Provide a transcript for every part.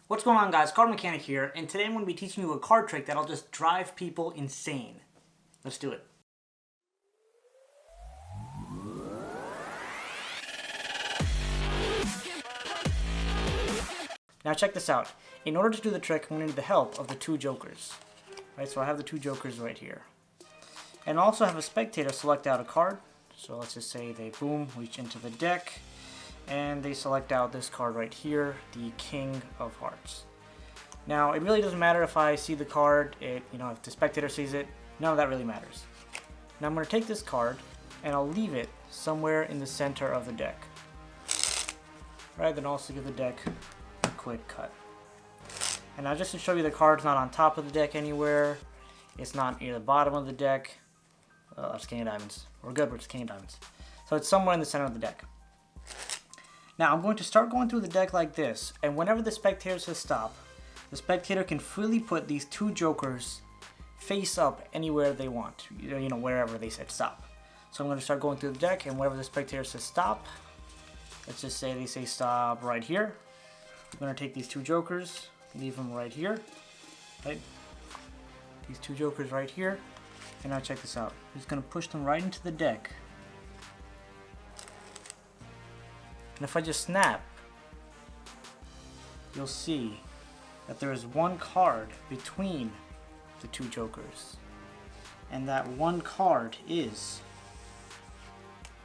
What's going on, guys? CardMechanic here, and today I'm going to be teaching you a card trick that'll just drive people insane. Let's do it. Now check this out. In order to do the trick, I'm going to need the help of the two jokers. Right, so I have the two jokers right here. And also have a spectator select out a card. So let's just say they boom, reach into the deck, and they select out this card right here, the King of Hearts. Now, it really doesn't matter if I see the card, if the spectator sees it, none of that really matters. Now I'm going to take this card, and I'll leave it somewhere in the center of the deck. Right, then also give the deck a quick cut. And now just to show you, the card's not on top of the deck anywhere, it's not near the bottom of the deck. That's King of Diamonds. We're good, but it's King of Diamonds. So it's somewhere in the center of the deck. Now I'm going to start going through the deck like this, and whenever the spectator says stop, the spectator can freely put these two jokers face up anywhere they want, wherever they said stop. So I'm going to start going through the deck, and whenever the spectator says stop, let's just say they say stop right here. I'm going to take these two jokers, leave them right here, right? These two jokers right here, and now check this out. I'm just going to push them right into the deck. And if I just snap, you'll see that there is one card between the two jokers, and that one card is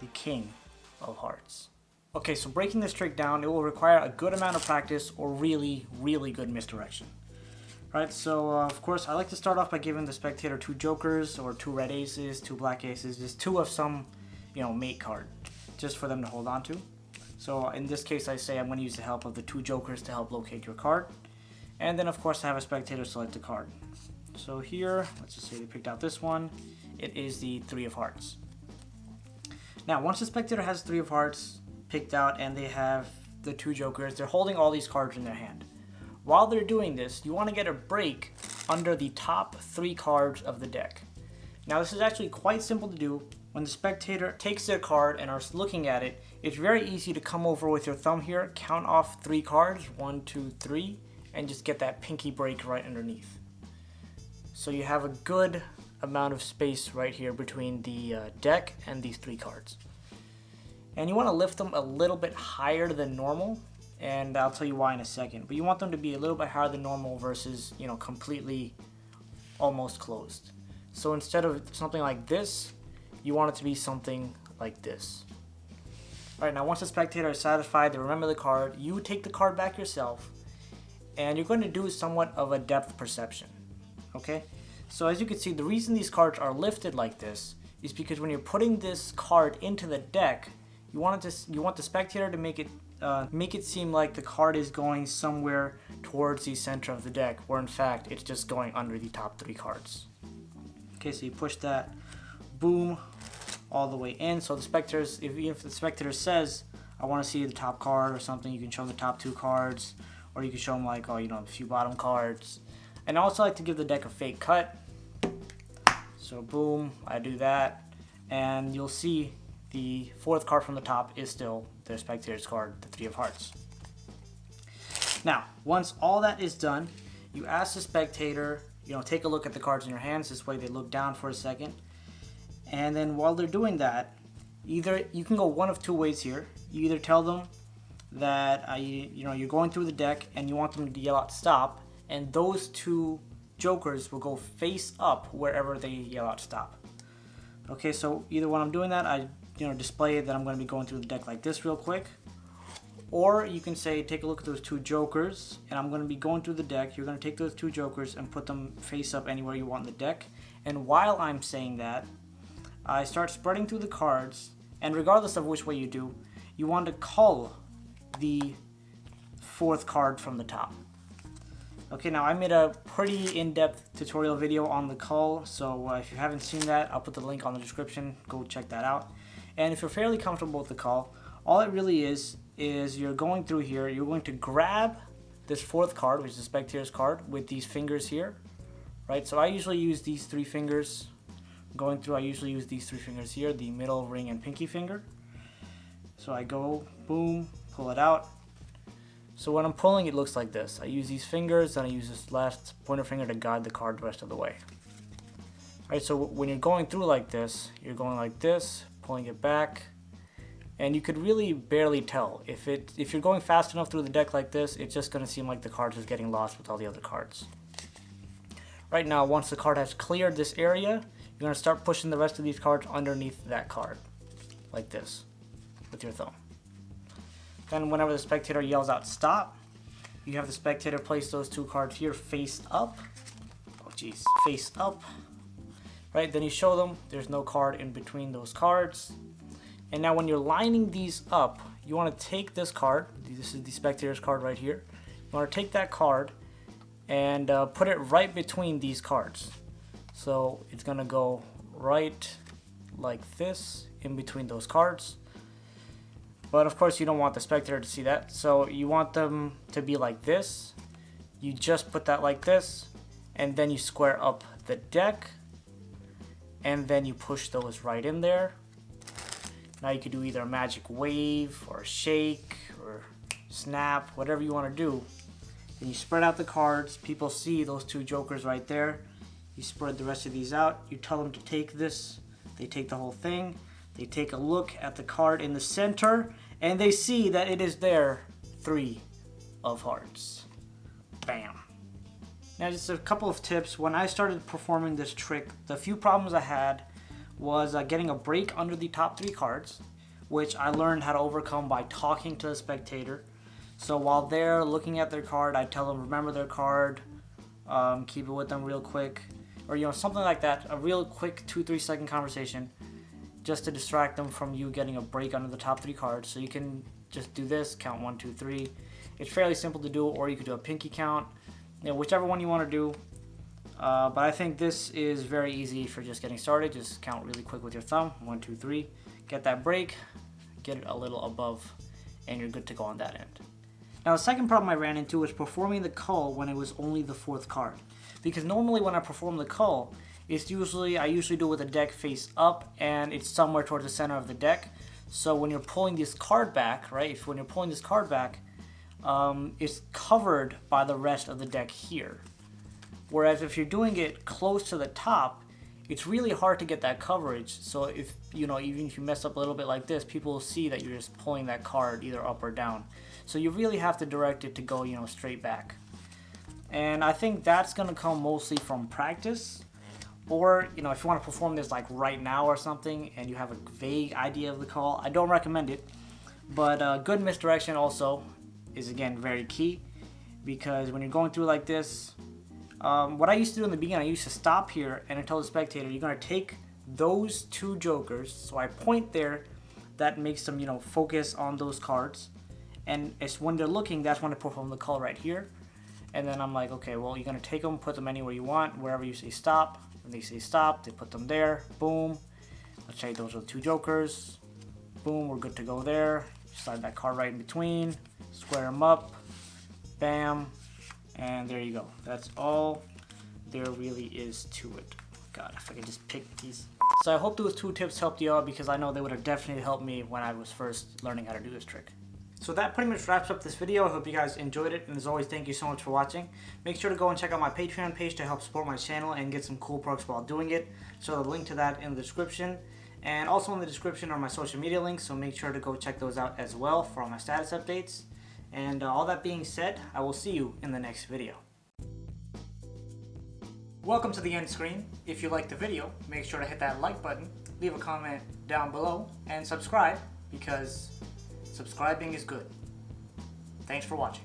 the King of Hearts. Okay, so breaking this trick down, it will require a good amount of practice or really good misdirection. Right, so of course I like to start off by giving the spectator two jokers or two red aces, two black aces, just two of some mate card, just for them to hold on to. So in this case, I say I'm going to use the help of the two jokers to help locate your card. And then of course I have a spectator select a card. So here, let's just say they picked out this one. It is the Three of Hearts. Now once the spectator has Three of Hearts picked out and they have the two jokers, they're holding all these cards in their hand. While they're doing this, you want to get a break under the top three cards of the deck. Now this is actually quite simple to do. When the spectator takes their card and are looking at it, it's very easy to come over with your thumb here, count off three cards, 1, 2, 3, and just get that pinky break right underneath. So you have a good amount of space right here between the deck and these three cards. And you want to lift them a little bit higher than normal, and I'll tell you why in a second. But you want them to be a little bit higher than normal versus, completely almost closed. So instead of something like this, you want it to be something like this. Alright, now once the spectator is satisfied, they remember the card, you take the card back yourself, and you're going to do somewhat of a depth perception. Okay? So as you can see, the reason these cards are lifted like this is because when you're putting this card into the deck, you want the spectator to make it seem like the card is going somewhere towards the center of the deck, where in fact it's just going under the top three cards. Okay, so you push that, boom, all the way in. So the spectators, if the spectator says, I want to see the top card or something, you can show them the top two cards, or you can show them like, a few bottom cards. And I also like to give the deck a fake cut. So boom, I do that, and you'll see the fourth card from the top is still the spectator's card, the Three of Hearts. Now, once all that is done, you ask the spectator, take a look at the cards in your hands. This way they look down for a second. And then while they're doing that, either you can go one of two ways here. You either tell them that you're going through the deck and you want them to yell out stop, and those two jokers will go face up wherever they yell out stop. Okay, so either when I'm doing that, I display that I'm going to be going through the deck like this real quick. Or you can say, take a look at those two jokers, and I'm going to be going through the deck. You're going to take those two jokers and put them face up anywhere you want in the deck. And while I'm saying that, I start spreading through the cards, and regardless of which way you do, you want to cull the fourth card from the top. Okay, now I made a pretty in-depth tutorial video on the cull, so if you haven't seen that, I'll put the link on the description. Go check that out. And if you're fairly comfortable with the cull, all it really is you're going through here, you're going to grab this fourth card, which is the spectator's card, with these fingers here, right? So I usually use these three fingers. Going through, I usually use these three fingers here, the middle, ring, and pinky finger. So I go, boom, pull it out, So when I'm pulling, it looks like this. I use these fingers and I use this last pointer finger to guide the card the rest of the way. Alright, so when you're going through like this, you're going like this, pulling it back, and you could really barely tell. If you're going fast enough through the deck like this, it's just going to seem like the card is getting lost with all the other cards. Right now, once the card has cleared this area, you're going to start pushing the rest of these cards underneath that card, like this, with your thumb. Then whenever the spectator yells out stop, you have the spectator place those two cards here face up. Oh geez, face up. Right, then you show them there's no card in between those cards. And now when you're lining these up, you want to take this card, this is the spectator's card right here. You want to take that card and put it right between these cards. So it's going to go right like this in between those cards. But of course you don't want the spectator to see that. So you want them to be like this. You just put that like this, and then you square up the deck, and then you push those right in there. Now you could do either a magic wave or a shake or snap, whatever you want to do. Then you spread out the cards. People see those two jokers right there. You spread the rest of these out. You tell them to take this. They take the whole thing. They take a look at the card in the center, and they see that it is their 3 of hearts. Bam. Now just a couple of tips. When I started performing this trick, the few problems I had was getting a break under the top 3 cards, which I learned how to overcome by talking to the spectator. So while they're looking at their card, I tell them remember their card, keep it with them real quick, or something like that, a real quick 2-3 second conversation, just to distract them from you getting a break under the top 3 cards. So you can just do this, count 1, 2, 3. It's fairly simple to do, or you could do a pinky count, whichever one you want to do. But I think this is very easy for just getting started. Just count really quick with your thumb, 1, 2, 3. Get that break, get it a little above, and you're good to go on that end. Now the second problem I ran into was performing the CULL when it was only the 4th card. Because normally when I perform the CULL, I usually do it with the deck face up, and it's somewhere towards the center of the deck. So when you're pulling this card back, right? When you're pulling this card back, it's covered by the rest of the deck here. Whereas if you're doing it close to the top, it's really hard to get that coverage. So if even if you mess up a little bit like this, people will see that you're just pulling that card either up or down. So you really have to direct it to go straight back. And I think that's gonna come mostly from practice. Or, if you want to perform this like right now or something and you have a vague idea of the CULL, I don't recommend it. But good misdirection also is, again, very key. Because when you're going through like this, what I used to do in the beginning, I used to stop here and I tell the spectator, you're going to take those 2 jokers. So I point there, that makes them, focus on those cards. And it's when they're looking, that's when I perform the CULL right here. And then I'm like, okay, well, you're going to take them, put them anywhere you want, wherever you say stop. When they say stop, they put them there. Boom. Let's say those are the 2 jokers. Boom, we're good to go there. Slide that card right in between. Square them up. Bam. And there you go. That's all there really is to it. God, if I could just pick these. So I hope those 2 tips helped you out, because I know they would have definitely helped me when I was first learning how to do this trick. So that pretty much wraps up this video. I hope you guys enjoyed it, and as always, thank you so much for watching. Make sure to go and check out my Patreon page to help support my channel and get some cool perks while doing it. So the link to that in the description, and also in the description are my social media links, so make sure to go check those out as well for all my status updates. And all that being said, I will see you in the next video. Welcome to the end screen. If you liked the video, make sure to hit that like button, leave a comment down below, and subscribe, because subscribing is good. Thanks for watching.